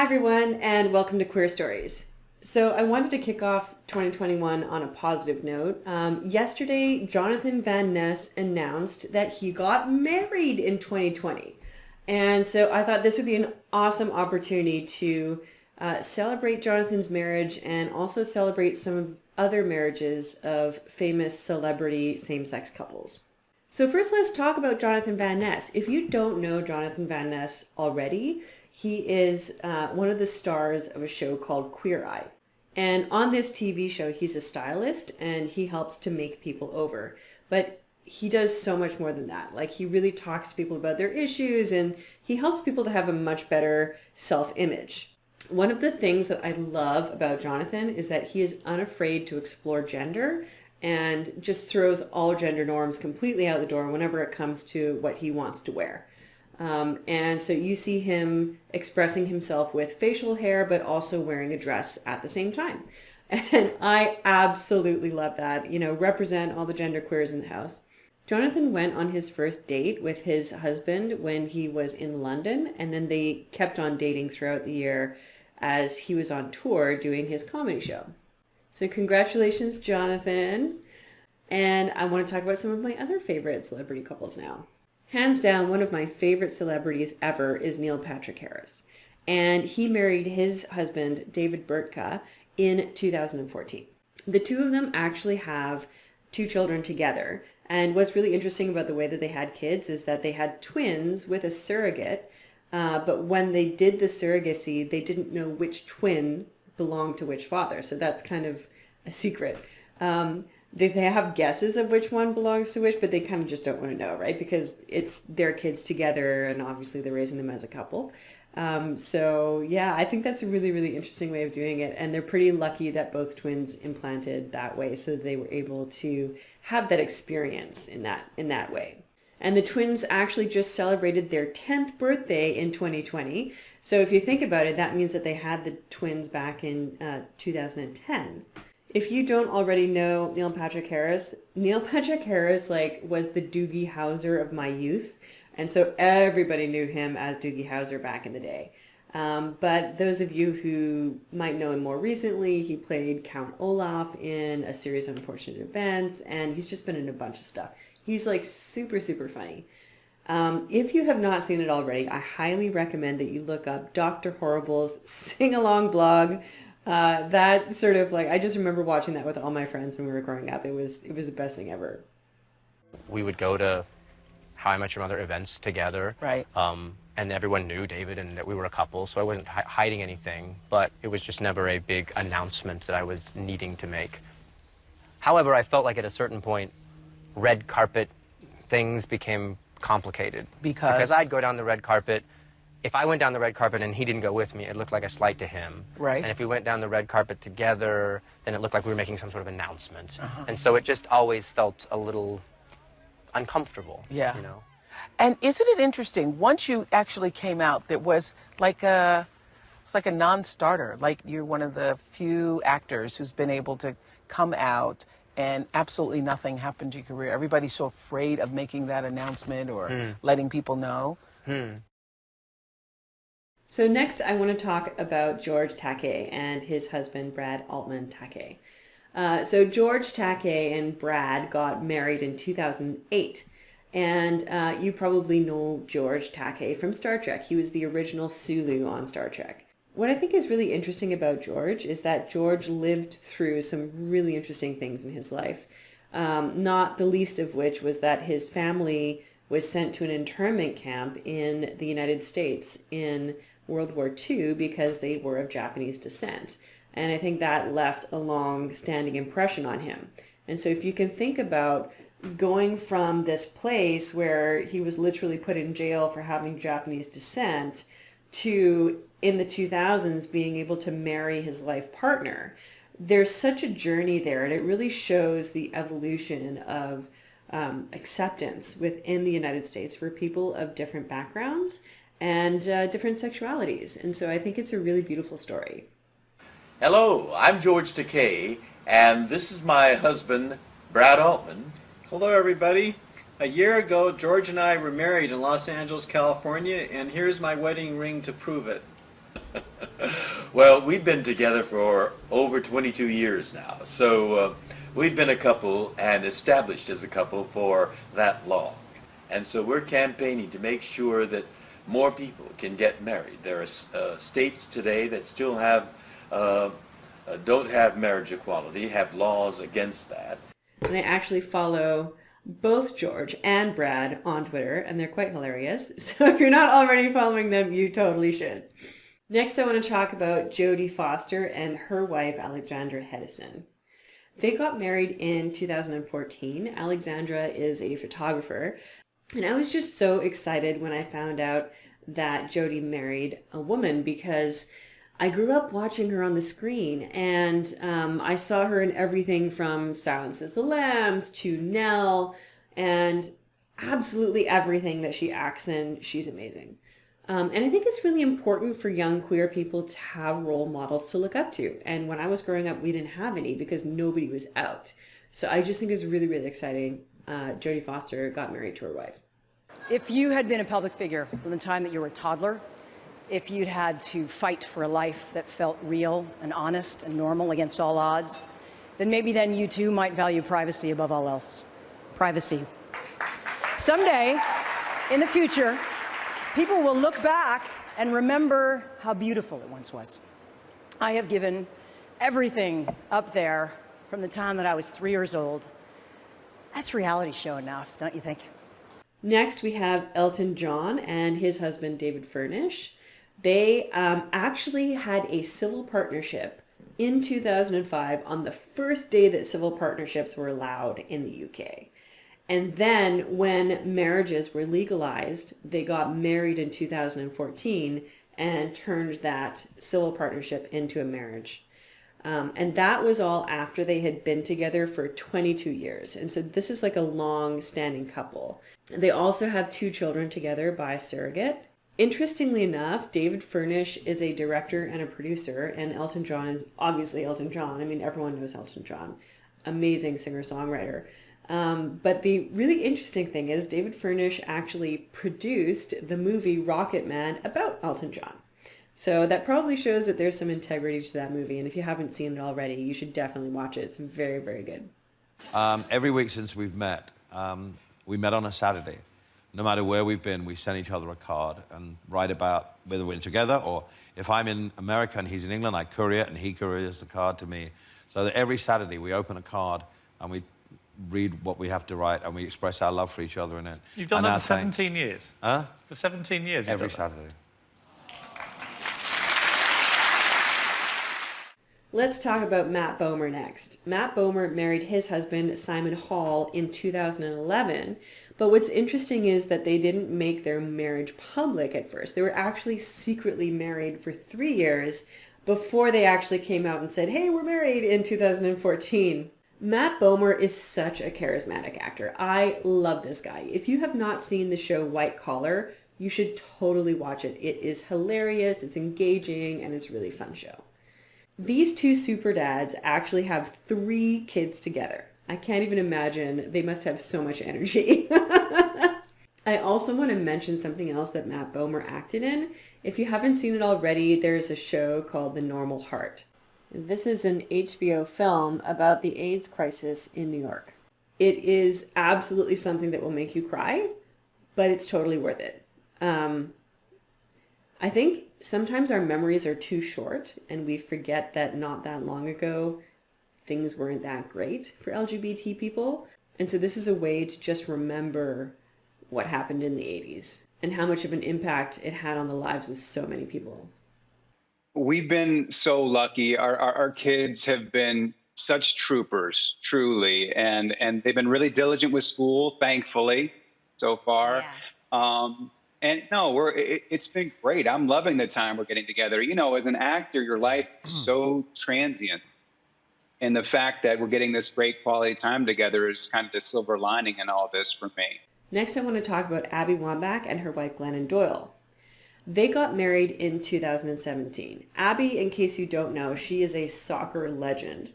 Hi everyone, and welcome to Queer Stories. So I wanted to kick off 2021 on a positive note. Yesterday, Jonathan Van Ness announced that he got married in 2020. And so I thought this would be an awesome opportunity to celebrate Jonathan's marriage and also celebrate some other marriages of famous celebrity same-sex couples. So first, let's talk about Jonathan Van Ness. If you don't know Jonathan Van Ness already, he is one of the stars of a show called Queer Eye. And on this TV show, he's a stylist and he helps to make people over. But he does so much more than that. Like, he really talks to people about their issues and he helps people to have a much better self-image. One of the things that I love about Jonathan is that he is unafraid to explore gender and just throws all gender norms completely out the door whenever it comes to what he wants to wear. And so you see him expressing himself with facial hair, but also wearing a dress at the same time. And I absolutely love that. You know, represent all the gender queers in the house. Jonathan went on his first date with his husband when he was in London, and then they kept on dating throughout the year as he was on tour doing his comedy show. So congratulations, Jonathan. And I want to talk about some of my other favorite celebrity couples now. Hands down, one of my favorite celebrities ever is Neil Patrick Harris. And he married his husband, David Burtka, in 2014. The two of them actually have 2 children together. And what's really interesting about the way that they had kids is that they had twins with a surrogate. But when they did the surrogacy, they didn't know which twin belonged to which father. So that's kind of a secret. They have guesses of which one belongs to which, but they kind of just don't want to know, right? Because it's their kids together and obviously they're raising them as a couple. So yeah, I think that's a really, really interesting way of doing it. And they're pretty lucky that both twins implanted that way so they were able to have that experience in that way. And the twins actually just celebrated their 10th birthday in 2020. So if you think about it, that means that they had the twins back in 2010. If you don't already know Neil Patrick Harris was the Doogie Howser of my youth. And so everybody knew him as Doogie Howser back in the day. But those of you who might know him more recently, he played Count Olaf in a series of unfortunate events, and he's just been in a bunch of stuff. He's like super, super funny. If you have not seen it already, I highly recommend that you look up Dr. Horrible's sing-along blog. That sort of like, I just remember watching that with all my friends when we were growing up. It was the best thing ever. We would go to How I Met Your Mother events together. Right. And everyone knew David and that we were a couple, so I wasn't hiding anything, but it was just never a big announcement that I was needing to make. However, I felt like at a certain point, red carpet things became complicated. Because I'd go down the red carpet. If I went down the red carpet and he didn't go with me, it looked like a slight to him. Right. And if we went down the red carpet together, then it looked like we were making some sort of announcement. And so it just always felt a little uncomfortable. Yeah. You know? And isn't it interesting, once you actually came out, that was like it's like a non-starter. Like, you're one of the few actors who's been able to come out and absolutely nothing happened to your career. Everybody's so afraid of making that announcement or letting people know. So next, I want to talk about George Takei and his husband, Brad Altman Takei. So George Takei and Brad got married in 2008. And you probably know George Takei from Star Trek. He was the original Sulu on Star Trek. What I think is really interesting about George is that George lived through some really interesting things in his life. Not the least of which was that his family was sent to an internment camp in the United States in World War II because they were of Japanese descent. And I think that left a long-standing impression on him. And so if you can think about going from this place where he was literally put in jail for having Japanese descent to, in the 2000s, being able to marry his life partner, there's such a journey there, and it really shows the evolution of acceptance within the United States for people of different backgrounds and different sexualities. And so I think it's a really beautiful story. Hello, I'm George Takei, and this is my husband, Brad Altman. Hello, everybody. A year ago, George and I were married in Los Angeles, California, and here's my wedding ring to prove it. Well, we've been together for over 22 years now, so we've been a couple and established as a couple for that long. And so we're campaigning to make sure that more people can get married. There are states today that still don't have marriage equality, have laws against that. And I actually follow both George and Brad on Twitter, and they're quite hilarious. So if you're not already following them, you totally should. Next, I want to talk about Jodie Foster and her wife, Alexandra Hedison. They got married in 2014. Alexandra is a photographer, and I was just so excited when I found out that Jodie married a woman because I grew up watching her on the screen, and I saw her in everything from Silence of the Lambs to Nell, and absolutely everything that she acts in, she's amazing. And I think it's really important for young queer people to have role models to look up to. And when I was growing up, we didn't have any because nobody was out. So I just think it's really, really exciting. Jodie Foster got married to her wife. If you had been a public figure from the time that you were a toddler, if you'd had to fight for a life that felt real and honest and normal against all odds, then maybe then you too might value privacy above all else. Privacy. Someday, in the future, people will look back and remember how beautiful it once was. I have given everything up there from the time that I was 3 years old. That's reality show enough, don't you think? Next, we have Elton John and his husband, David Furnish. They actually had a civil partnership in 2005 on the first day that civil partnerships were allowed in the UK. And then when marriages were legalized, they got married in 2014 and turned that civil partnership into a marriage. And that was all after they had been together for 22 years. And so this is like a long-standing couple. They also have 2 children together by surrogate. Interestingly enough, David Furnish is a director and a producer, and Elton John is obviously Elton John. I mean, everyone knows Elton John. Amazing singer-songwriter. But the really interesting thing is David Furnish actually produced the movie Rocket Man about Elton John. So that probably shows that there's some integrity to that movie. And if you haven't seen it already, you should definitely watch it. It's very, very good. Every week since we've met, we met on a Saturday. No matter where we've been, we send each other a card and write about whether we're together, or if I'm in America and he's in England, I courier it and he couriers the card to me. So that every Saturday we open a card and we read what we have to write and we express our love for each other in it. You've done that for 17 years? Huh? For 17 years? Every Saturday. Let's talk about Matt Bomer next. Matt Bomer married his husband, Simon Hall, in 2011. But what's interesting is that they didn't make their marriage public at first. They were actually secretly married for 3 years before they actually came out and said, hey, we're married in 2014. Matt Bomer is such a charismatic actor. I love this guy. If you have not seen the show White Collar, you should totally watch it. It is hilarious, it's engaging, and it's a really fun show. These 2 super dads actually have 3 kids together. I can't even imagine. They must have so much energy. I also want to mention something else that Matt Bomer acted in. If you haven't seen it already, there's a show called The Normal Heart. This is an HBO film about the AIDS crisis in New York. It is absolutely something that will make you cry, but it's totally worth it. I think sometimes our memories are too short and we forget that not that long ago, things weren't that great for LGBT people. And so this is a way to just remember what happened in the 80s and how much of an impact it had on the lives of so many people. We've been so lucky. Our kids have been such troopers, truly. And they've been really diligent with school, thankfully, so far. Yeah. And no, it's been great. I'm loving the time we're getting together. You know, as an actor, your life is so transient. And the fact that we're getting this great quality time together is kind of the silver lining in all this for me. Next, I want to talk about Abby Wambach and her wife, Glennon Doyle. They got married in 2017. Abby, in case you don't know, she is a soccer legend.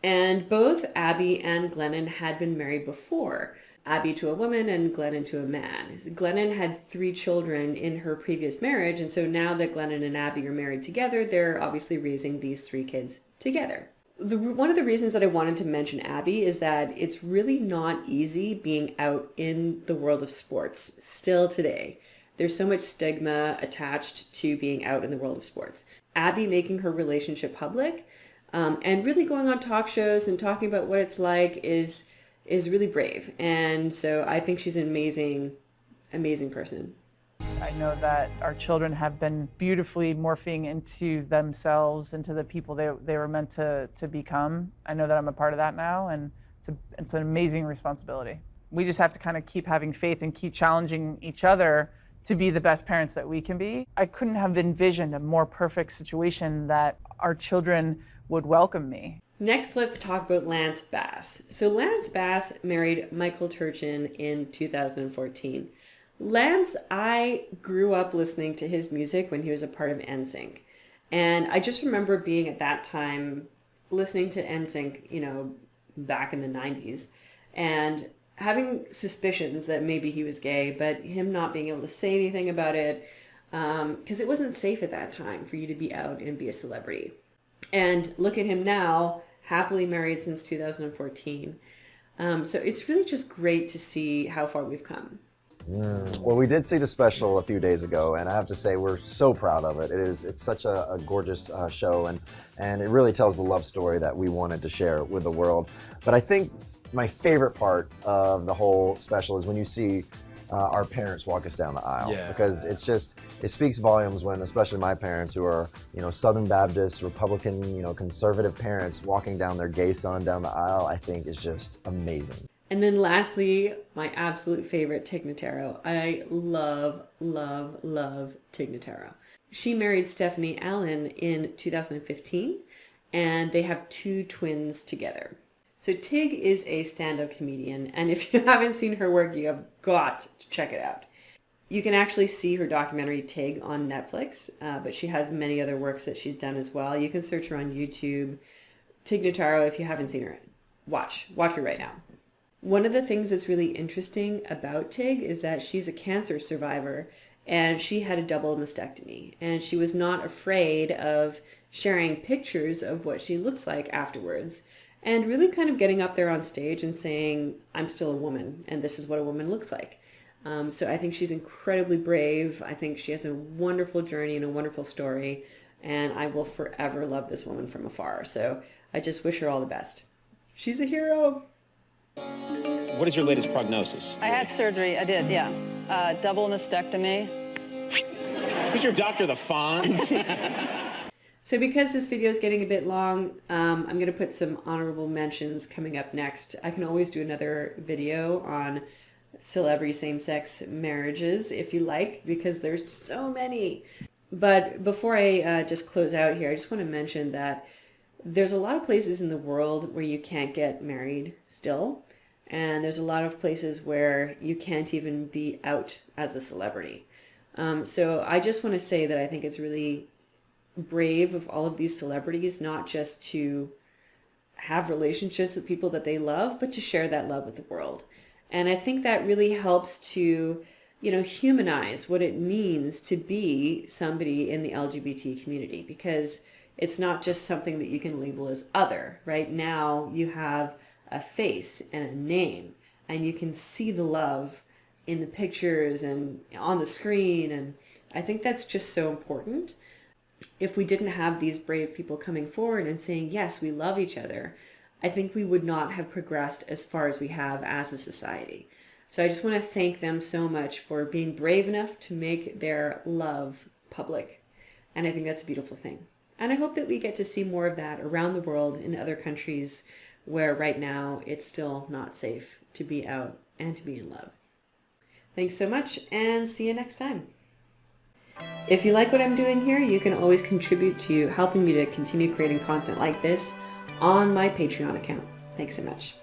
And both Abby and Glennon had been married before. Abby to a woman and Glennon to a man. Glennon had 3 children in her previous marriage, and so now that Glennon and Abby are married together, they're obviously raising these 3 kids together. One of the reasons that I wanted to mention Abby is that it's really not easy being out in the world of sports still today. There's so much stigma attached to being out in the world of sports. Abby making her relationship public and really going on talk shows and talking about what it's like is really brave. And so I think she's an amazing person. I know that our children have been beautifully morphing into themselves, into the people they were meant to become. I know that I'm a part of that now, and it's an amazing responsibility. We just have to kind of keep having faith and keep challenging each other to be the best parents that we can be. I couldn't have envisioned a more perfect situation that our children would welcome me. Next, let's talk about Lance Bass. So Lance Bass married Michael Turchin in 2014. Lance, I grew up listening to his music when he was a part of NSYNC. And I just remember being at that time listening to NSYNC, back in the 90s, and having suspicions that maybe he was gay, but him not being able to say anything about it, because it wasn't safe at that time for you to be out and be a celebrity. And look at him now, happily married since 2014. So it's really just great to see how far we've come. Well, we did see the special a few days ago, and I have to say we're so proud of it. It's such a gorgeous show, and it really tells the love story that we wanted to share with the world. But I think my favorite part of the whole special is when you see our parents walk us down the aisle, because it speaks volumes when, especially my parents who are, Southern Baptist, Republican, conservative parents walking down their gay son down the aisle, I think is just amazing. And then lastly, my absolute favorite, Tig Notaro. I love, love, love Tig Notaro. She married Stephanie Allen in 2015, and they have 2 twins together. So Tig is a stand-up comedian, and if you haven't seen her work, you have got to check it out. You can actually see her documentary Tig on Netflix, but she has many other works that she's done as well. You can search her on YouTube. Tig Notaro, if you haven't seen her, watch her right now. One of the things that's really interesting about Tig is that she's a cancer survivor, and she had a double mastectomy, and she was not afraid of sharing pictures of what she looks like afterwards, and really kind of getting up there on stage and saying, I'm still a woman, and this is what a woman looks like. So I think she's incredibly brave. I think she has a wonderful journey and a wonderful story, and I will forever love this woman from afar. So I just wish her all the best. She's a hero. What is your latest prognosis? I had surgery. I did, yeah. Double mastectomy. Who's your doctor, the Fonz? So because this video is getting a bit long, I'm going to put some honorable mentions coming up next. I can always do another video on celebrity same-sex marriages if you like, because there's so many. But before I just close out here, I just want to mention that there's a lot of places in the world where you can't get married still. And there's a lot of places where you can't even be out as a celebrity. So I just want to say that I think it's really brave of all of these celebrities, not just to have relationships with people that they love, but to share that love with the world. And I think that really helps to, humanize what it means to be somebody in the LGBT community, because it's not just something that you can label as other. Right now you have a face and a name, and you can see the love in the pictures and on the screen. And I think that's just so important. If we didn't have these brave people coming forward and saying, yes, we love each other, I think we would not have progressed as far as we have as a society. So I just want to thank them so much for being brave enough to make their love public. And I think that's a beautiful thing. And I hope that we get to see more of that around the world in other countries where right now it's still not safe to be out and to be in love. Thanks so much, and see you next time. If you like what I'm doing here, you can always contribute to helping me to continue creating content like this on my Patreon account. Thanks so much.